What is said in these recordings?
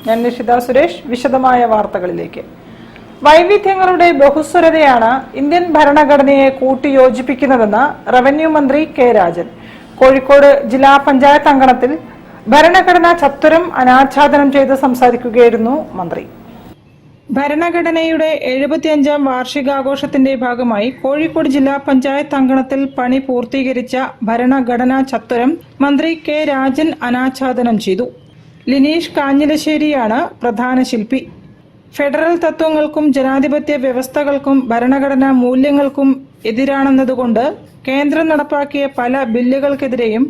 ഞാൻ നിഷിത സുരേഷ്. വിശദമായ വാർത്തകളിലേക്ക്. വൈവിധ്യങ്ങളുടെ ബഹുസ്വരതയാണ് ഇന്ത്യൻ ഭരണഘടനയെ കൂട്ടിയോജിപ്പിക്കുന്നതെന്ന് റവന്യൂ മന്ത്രി കെ രാജൻ. കോഴിക്കോട് ജില്ലാ പഞ്ചായത്ത് അങ്കണത്തിൽ ഭരണഘടനാ ചത്വരം അനാച്ഛാദനം ചെയ്ത് സംസാരിക്കുകയായിരുന്നു മന്ത്രി. ഭരണഘടനയുടെ 75ാം വാർഷികാഘോഷത്തിന്റെ ഭാഗമായി കോഴിക്കോട് ജില്ലാ പഞ്ചായത്ത് അങ്കണത്തിൽ പണി പൂർത്തീകരിച്ച ഭരണഘടനാ ചത്വരം മന്ത്രി കെ രാജൻ അനാച്ഛാദനം ചെയ്തു. ലിനീഷ് കാഞ്ഞിലശ്ശേരിയാണ് പ്രധാന ശില്പി. ഫെഡറൽ തത്വങ്ങൾക്കും ജനാധിപത്യ വ്യവസ്ഥകൾക്കും ഭരണഘടനാ മൂല്യങ്ങൾക്കും എതിരാണെന്നതുകൊണ്ട് കേന്ദ്രം നടപ്പാക്കിയ പല ബില്ലുകൾക്കെതിരെയും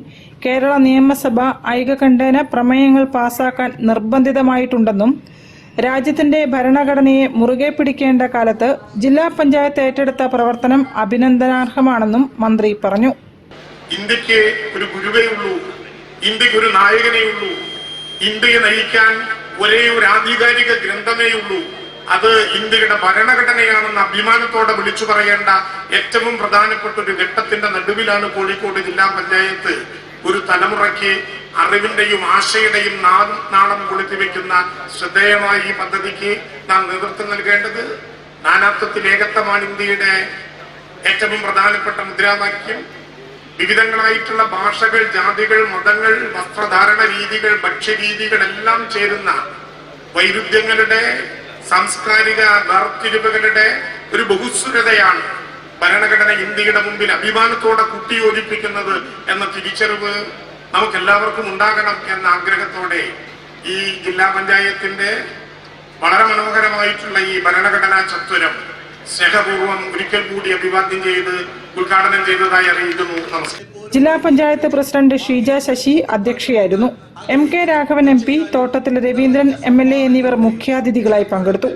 കേരള നിയമസഭ ഐകകണ്ഠേന പ്രമേയങ്ങൾ പാസാക്കാൻ നിർബന്ധിതമായിട്ടുണ്ടെന്നും രാജ്യത്തിന്റെ ഭരണഘടനയെ മുറുകെ പിടിക്കേണ്ട കാലത്ത് ജില്ലാ പഞ്ചായത്ത് ഏറ്റെടുത്ത പ്രവർത്തനം അഭിനന്ദനാർഹമാണെന്നും മന്ത്രി പറഞ്ഞു. ഇന്ത്യക്ക് ഒരു ഗുരുവേ ഉള്ളൂ, ഇന്ത്യക്ക് ഒരു നായകനേ ഉള്ളൂ, ഇന്ത്യയെ നയിക്കാൻ ഒരേ ഒരു ആധികാരിക ഗ്രന്ഥമേ ഉള്ളൂ, അത് ഇന്ത്യയുടെ ഭരണഘടനയാണെന്ന് അഭിമാനത്തോടെ വിളിച്ചു പറയേണ്ട ഏറ്റവും പ്രധാനപ്പെട്ട ഒരു ഘട്ടത്തിന്റെ നടുവിലാണ് കോഴിക്കോട് ജില്ലാ പഞ്ചായത്ത് ഒരു തലമുറയ്ക്ക് അറിവിന്റെയും ആശയുടെയും നാളം കൊളുത്തിവെക്കുന്ന ശ്രദ്ധേയമായ ഈ പദ്ധതിക്ക് നാം നേതൃത്വം നൽകേണ്ടത്. നാനാത്വത്തിൽ ഏകത്വമാണ് ഇന്ത്യയുടെ ഏറ്റവും പ്രധാനപ്പെട്ട മുദ്രാവാക്യം. വിവിധങ്ങളായിട്ടുള്ള ഭാഷകൾ, ജാതികൾ, മതങ്ങൾ, വസ്ത്രധാരണ രീതികൾ, ഭക്ഷ്യരീതികൾ എല്ലാം ചേരുന്ന വൈരുദ്ധ്യങ്ങളുടെ സാംസ്കാരിക വേർതിരിവുകളുടെ ഒരു ബഹുസ്വരതയാണ് ഭരണഘടന ഇന്ത്യയുടെ മുമ്പിൽ അഭിമാനത്തോടെ കൂട്ടിയോജിപ്പിക്കുന്നത് എന്ന തിരിച്ചറിവ് നമുക്കെല്ലാവർക്കും ഉണ്ടാകണം എന്ന ആഗ്രഹത്തോടെ ഈ ജില്ലാ പഞ്ചായത്തിന്റെ വളരെ മനോഹരമായിട്ടുള്ള ഈ ഭരണഘടനാ ചത്വരം സ്നേഹപൂർവ്വം ഒരിക്കൽ കൂടി അഭിവാദ്യം ചെയ്ത് ഉദ്ഘാടനം ചെയ്തതായി അറിയിക്കുന്നു. നമസ്കാരം. ജില്ലാ പഞ്ചായത്ത് പ്രസിഡന്റ് ഷീജ ശശി അധ്യക്ഷയായിരുന്നു. M K Raghavan MP, Thottathil Raveendran MLA എന്നിവർ മുഖ്യാതിഥികളായി പങ്കെടുത്തു.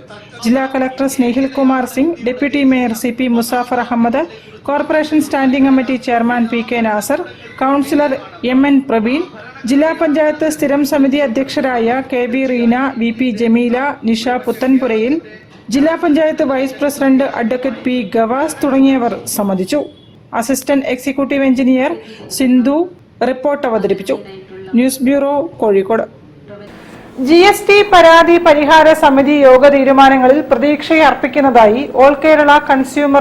ജില്ലാ collector Snehil Kumar Singh, deputy mayor CP Musafar Ahammed, corporation standing committee chairman PK Nasar, councillor MN Praveen, ജില്ലാ പഞ്ചായത്ത് സ്ഥിരം സമിതി അധ്യക്ഷരായ KB റീന, VP ജമീല, നിഷ പുത്തൻപുരയിൽ, ജില്ലാ panchayat vice president advocate P Gavas തുടങ്ങിയവർ സംബന്ധിച്ചു. Assistant executive engineer Sindhu report അവതരിപ്പിച്ചു. News bureau, Kozhikode. GST പരാതി പരിഹാര സമിതി യോഗ തീരുമാനങ്ങളിൽ പ്രതീക്ഷയർപ്പിക്കുന്നതായി ഓൾ കേരള കൺസ്യൂമർ